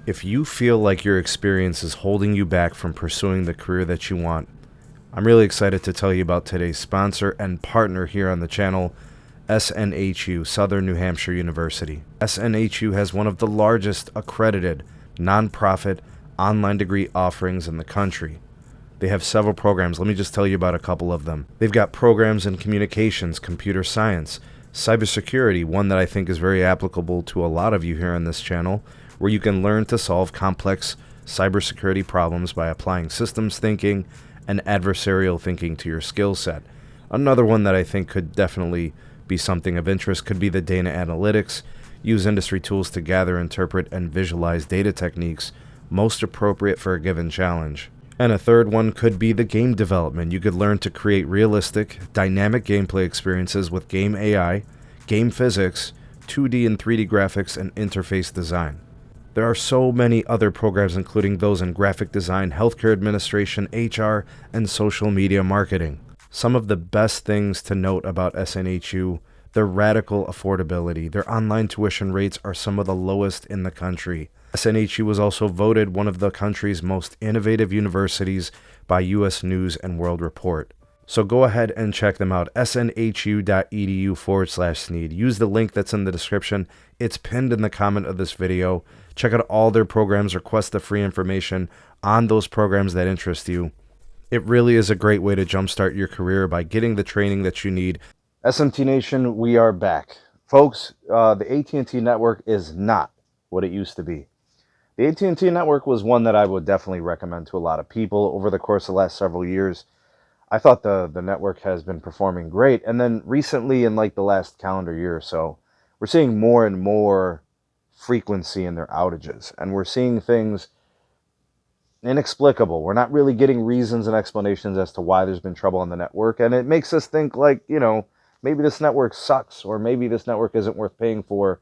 If you feel like your experience is holding you back from pursuing the career that you want, I'm really excited to tell you about today's sponsor and partner here on the channel, SNHU, Southern New Hampshire University. SNHU has one of the largest accredited nonprofit online degree offerings in the country. They have several programs. Let me just tell you about a couple of them. They've got programs in communications, computer science, cybersecurity, one that I think is very applicable to a lot of you here on this channel, where you can learn to solve complex cybersecurity problems by applying systems thinking and adversarial thinking to your skill set. Another one that I think could definitely be something of interest could be the data analytics. Use industry tools to gather, interpret, and visualize data techniques most appropriate for a given challenge. And a third one could be the game development. You could learn to create realistic, dynamic gameplay experiences with game AI, game physics, 2D and 3D graphics, and interface design. There are so many other programs, including those in graphic design, healthcare administration, HR, and social media marketing. Some of the best things to note about SNHU: their radical affordability. Their online tuition rates are some of the lowest in the country. SNHU was also voted one of the country's most innovative universities by U.S. News and World Report. So go ahead and check them out, snhu.edu/Sneed. Use the link that's in the description. It's pinned in the comment of this video. Check out all their programs, request the free information on those programs that interest you. It really is a great way to jumpstart your career by getting the training that you need. SMT Nation, we are back. Folks, the AT&T network is not what it used to be. The AT&T network was one that I would definitely recommend to a lot of people over the course of the last several years. I thought the network has been performing great. And then recently, in like the last calendar year or so, we're seeing more and more frequency in their outages. And we're seeing things inexplicable. We're not really getting reasons and explanations as to why there's been trouble on the network. And it makes us think like, maybe this network sucks, or maybe this network isn't worth paying for.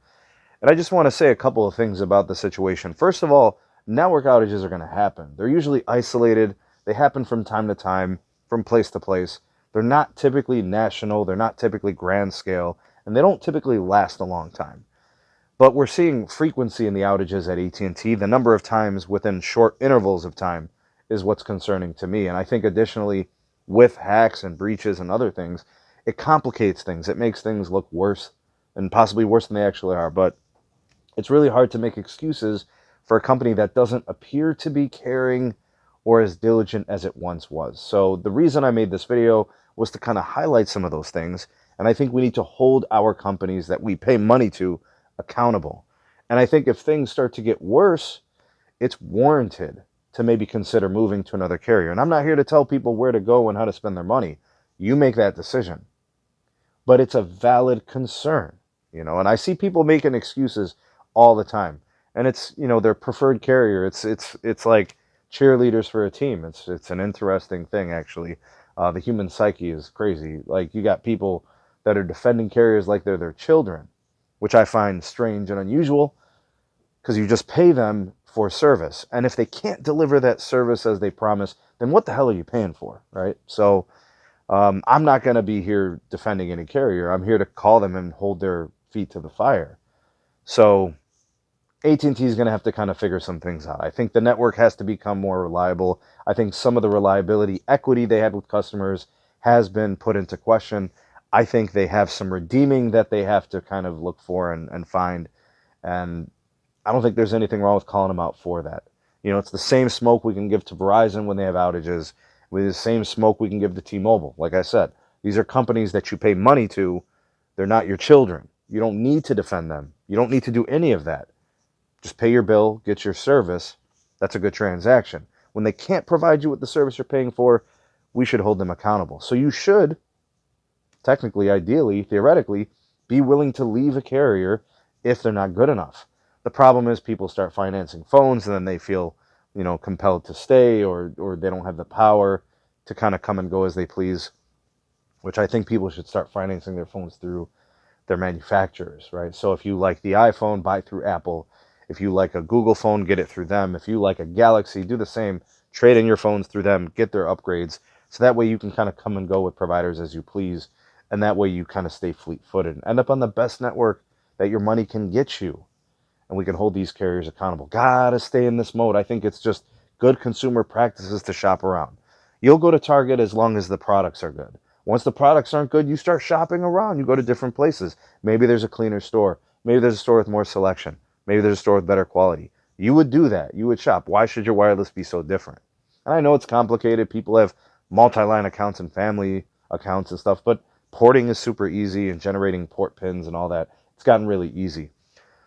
And I just want to say a couple of things about the situation. First of all, network outages are going to happen. They're usually isolated. They happen from time to time, from place to place. They're not typically national. They're not typically grand scale. And they don't typically last a long time. But we're seeing frequency in the outages at AT&T. The number of times within short intervals of time is what's concerning to me. And I think additionally, with hacks and breaches and other things, it complicates things. It makes things look worse, and possibly worse than they actually are. But it's really hard to make excuses for a company that doesn't appear to be caring or as diligent as it once was. So the reason I made this video was to kind of highlight some of those things. And I think we need to hold our companies that we pay money to accountable. And I think if things start to get worse, it's warranted to maybe consider moving to another carrier. And I'm not here to tell people where to go and how to spend their money. You make that decision. But it's a valid concern, and I see people making excuses all the time. And it's, their preferred carrier. It's like cheerleaders for a team. It's an interesting thing, actually. The human psyche is crazy. Like, you got people that are defending carriers like they're their children, which I find strange and unusual, because you just pay them for service. And if they can't deliver that service as they promise, then what the hell are you paying for, right? So I'm not going to be here defending any carrier. I'm here to call them and hold their feet to the fire. So AT&T is going to have to kind of figure some things out. I think the network has to become more reliable. I think some of the reliability equity they had with customers has been put into question. I think they have some redeeming that they have to kind of look for and find. And I don't think there's anything wrong with calling them out for that. It's the same smoke we can give to Verizon when they have outages, with the same smoke we can give to T-Mobile. Like I said, these are companies that you pay money to. They're not your children. You don't need to defend them. You don't need to do any of that. Just pay your bill, get your service. That's a good transaction. When they can't provide you with the service you're paying for, we should hold them accountable. So you should, technically, ideally, theoretically, be willing to leave a carrier if they're not good enough. The problem is people start financing phones, and then they feel compelled to stay, or they don't have the power to kind of come and go as they please, which I think people should start financing their phones through their manufacturers, right? So if you like the iPhone, buy through Apple. If you like a Google phone, get it through them. If you like a Galaxy, do the same. Trade in your phones through them, get their upgrades. So that way you can kind of come and go with providers as you please. And that way you kind of stay fleet-footed and end up on the best network that your money can get you. and we can hold these carriers accountable. Gotta stay in this mode. I think it's just good consumer practices to shop around. You'll go to Target as long as the products are good. Once the products aren't good, you start shopping around. You go to different places. Maybe there's a cleaner store. Maybe there's a store with more selection. Maybe there's a store with better quality. You would do that. You would shop. Why should your wireless be so different? And I know it's complicated. People have multi-line accounts and family accounts and stuff, but porting is super easy, and generating port pins and all that. It's gotten really easy.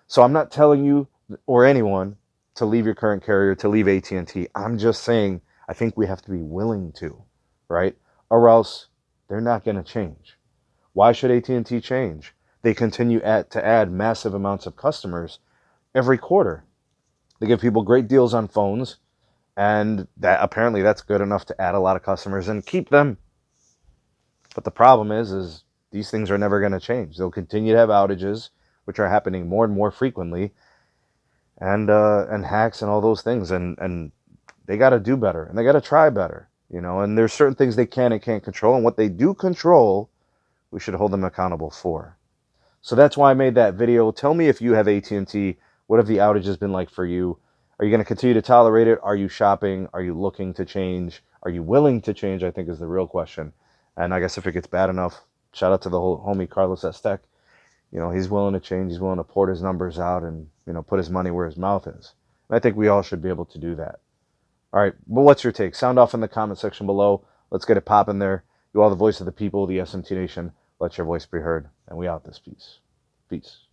So I'm not telling you or anyone to leave your current carrier, to leave AT&T. I'm just saying I think we have to be willing to, right? Or else they're not going to change. Why should AT&T change? They continue to add massive amounts of customers every quarter. They give people great deals on phones, and that apparently that's good enough to add a lot of customers and keep them. But the problem is these things are never going to change. They'll continue to have outages, which are happening more and more frequently, and hacks and all those things. And they got to do better, and they got to try better, you know. And there's certain things they can and can't control, and what they do control, we should hold them accountable for. So that's why I made that video. Tell me if you have AT&T. What have the outages been like for you? Are you going to continue to tolerate it? Are you shopping? Are you looking to change? Are you willing to change, I think, is the real question. And I guess if it gets bad enough, shout out to the whole homie Carlos at Tech. You know, he's willing to change. He's willing to port his numbers out and, you know, put his money where his mouth is. And I think we all should be able to do that. All right, but what's your take? Sound off in the comment section below. Let's get it popping there. You are the voice of the people, the SMT Nation. Let your voice be heard. And we out this piece. Peace.